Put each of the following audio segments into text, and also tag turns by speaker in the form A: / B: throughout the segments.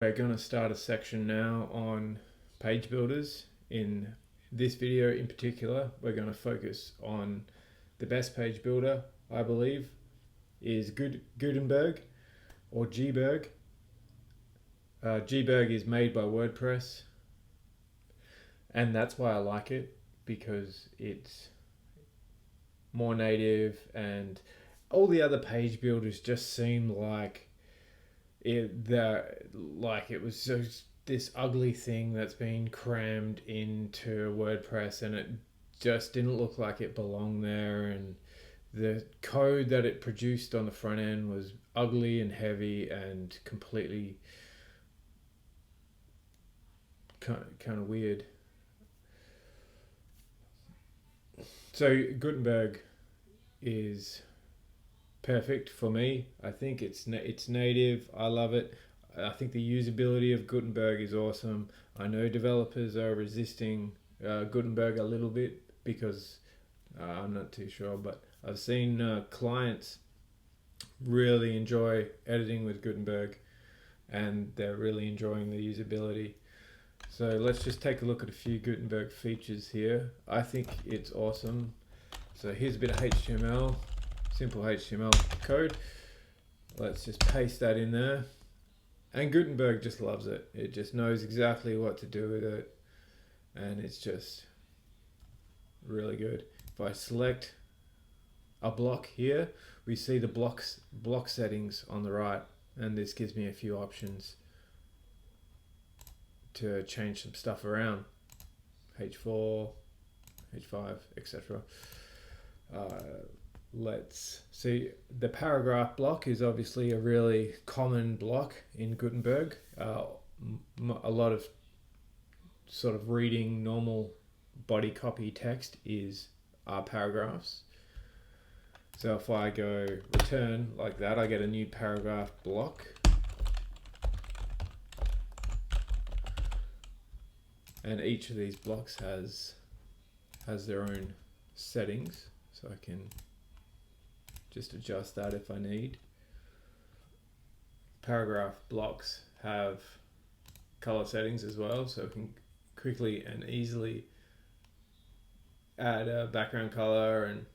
A: We're going to start a section now on page builders. In this video in particular, we're going to focus on the best page builder, I believe, is Gutenberg or Gberg. Gberg is made by Wordpress, and that's why I like it, because it's more native, and all the other page builders just seem like it was just this ugly thing that's been crammed into WordPress, and it just didn't look like it belonged there, and the code that it produced on the front end was ugly and heavy and completely kind of weird. So Gutenberg is perfect for me. I think it's native. I love it. I think the usability of Gutenberg is awesome. I know developers are resisting Gutenberg a little bit because I'm not too sure, but I've seen clients really enjoy editing with Gutenberg, and they're really enjoying the usability. So let's just take a look at a few Gutenberg features here. I think it's awesome. So here's a bit of HTML, simple HTML code. Let's just paste that in there. And Gutenberg just loves it. It just knows exactly what to do with it. And it's just really good. If I select a block here, we see the block settings on the right. And this gives me a few options to change some stuff around. H4, H5, etc. Let's see, the paragraph block is obviously a really common block in Gutenberg. A lot of sort of reading normal body copy text are paragraphs. So if I go return like that, I get a new paragraph block. And each of these blocks has their own settings, so I can just adjust that if I need. Paragraph blocks have color settings as well, so I can quickly and easily add a background color, and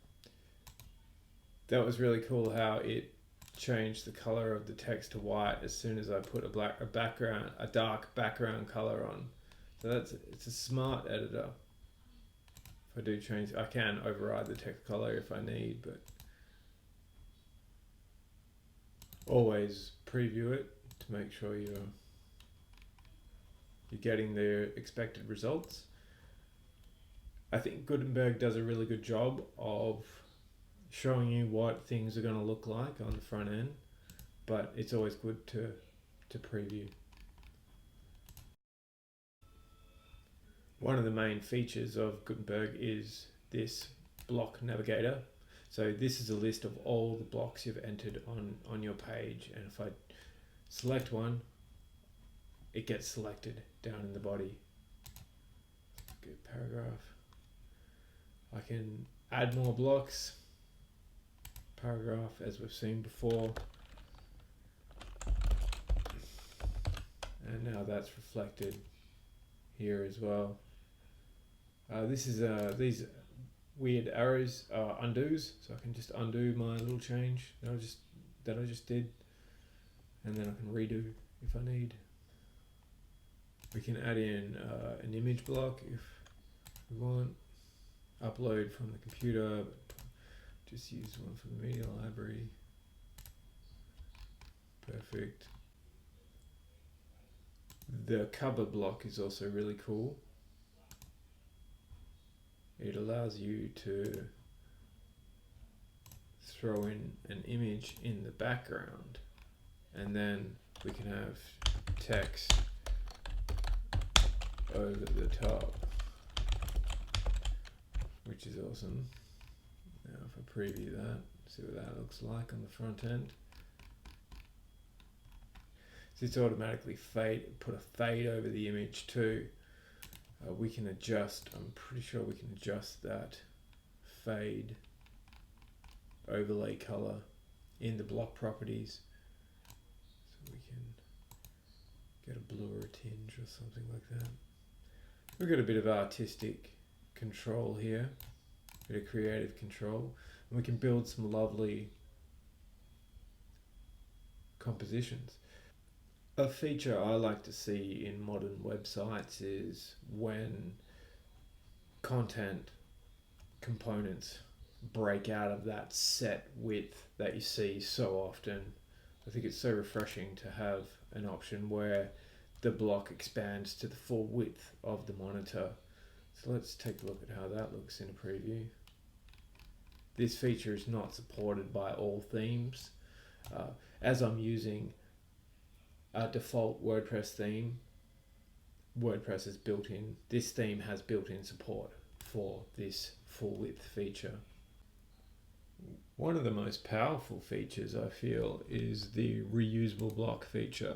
A: that was really cool how it changed the color of the text to white as soon as I put a dark background color on. So it's a smart editor. If I do change, I can override the text color if I need, but always preview it to make sure you're getting the expected results. I think Gutenberg does a really good job of showing you what things are going to look like on the front end, but it's always good to preview. One of the main features of Gutenberg is this block navigator. So this is a list of all the blocks you've entered on your page, and if I select one, it gets selected down in the body. Good paragraph. I can add more blocks. Paragraph, as we've seen before. And now that's reflected here as well. These weird arrows are undos, so I can just undo my little change that I just did, and then I can redo if I need. We can add in an image block if we want. Upload from the computer, but just use one from the media library. Perfect. The cover block is also really cool. It allows you to throw in an image in the background, and then we can have text over the top, which is awesome. Now if I preview that, see what that looks like on the front end. So it's automatically put a fade over the image too. We can adjust, I'm pretty sure we can adjust that fade overlay color in the block properties. So we can get a blue or a tinge or something like that. We've got a bit of artistic control here, a bit of creative control, and we can build some lovely compositions. A feature I like to see in modern websites is when content components break out of that set width that you see so often. I think it's so refreshing to have an option where the block expands to the full width of the monitor. So let's take a look at how that looks in a preview. This feature is not supported by all themes. As I'm using a default WordPress theme, WordPress is built in, this theme has built-in support for this full width feature. One of the most powerful features I feel is the reusable block feature.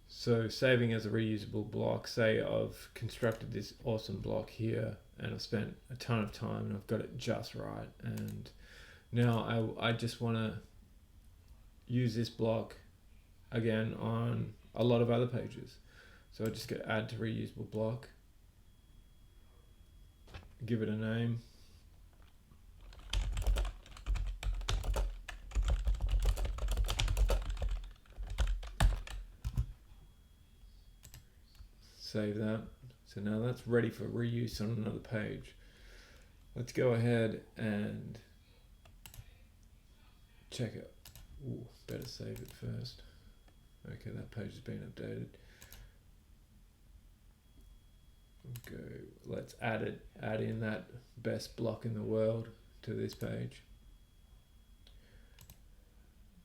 A: So saving as a reusable block, say I've constructed this awesome block here and I've spent a ton of time and I've got it just right, and now I just want to use this block again on a lot of other pages. So I just go add to reusable block, give it a name, save that. So now that's ready for reuse on another page. Let's go ahead and check it. Ooh, better save it first. Okay, that page has been updated. Go. Let's add in that best block in the world to this page.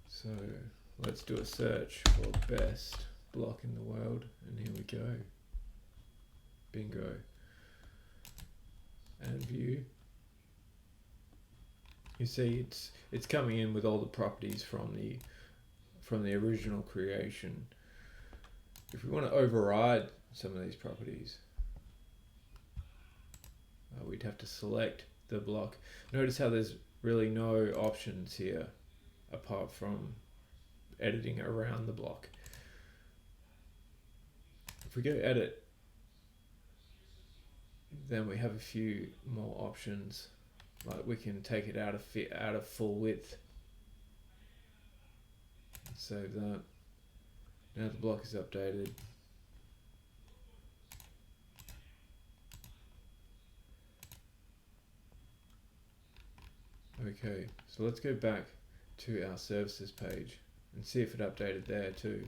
A: So let's do a search for best block in the world, and here we go. Bingo. And view. You see it's coming in with all the properties from the original creation. If we want to override some of these properties, we'd have to select the block. Notice how there's really no options here apart from editing around the block. If we go edit, then we have a few more options. Like we can take it out of full width. Save that. Now the block is updated. Okay, so let's go back to our services page and see if it updated there too.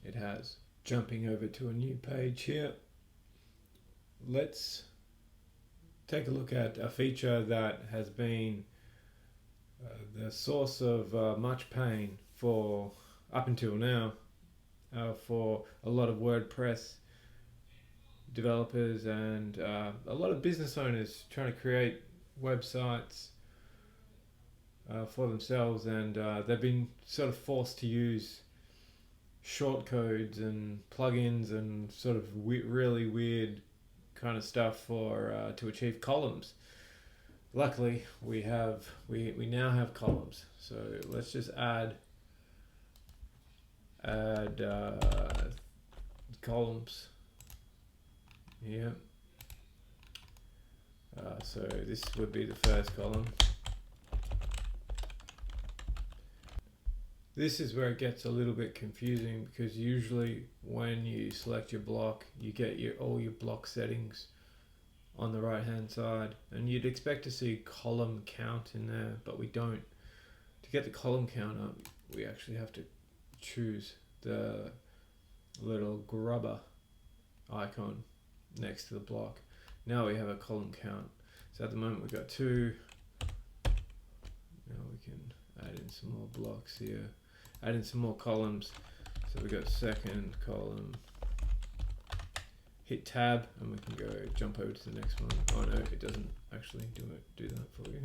A: It has. Jumping over to a new page here. Let's take a look at a feature that has been the source of much pain for up until now for a lot of WordPress developers and a lot of business owners trying to create websites for themselves, and they've been sort of forced to use shortcodes and plugins and sort of really weird kind of stuff for to achieve columns. Luckily, we now have columns. So let's just add columns here. So this would be the first column. This is where it gets a little bit confusing, because usually when you select your block, you get all your block settings on the right hand side, and you'd expect to see column count in there, but we don't. To get the column count up, we actually have to choose the little grubber icon next to the block. Now we have a column count. So at the moment we've got 2. Now we can add in some more blocks here. Add in some more columns. So we've got second column. Hit tab and we can go jump over to the next one. Oh no, it doesn't actually do that for you.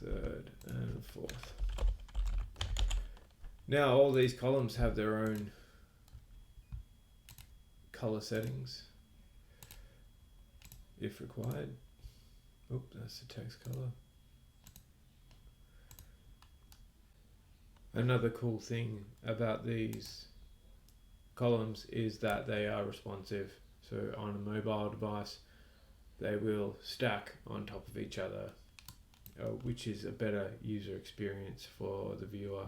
A: Third and fourth. Now all these columns have their own color settings if required. Oop, that's the text color. Another cool thing about these columns is that they are responsive. So on a mobile device, they will stack on top of each other, which is a better user experience for the viewer.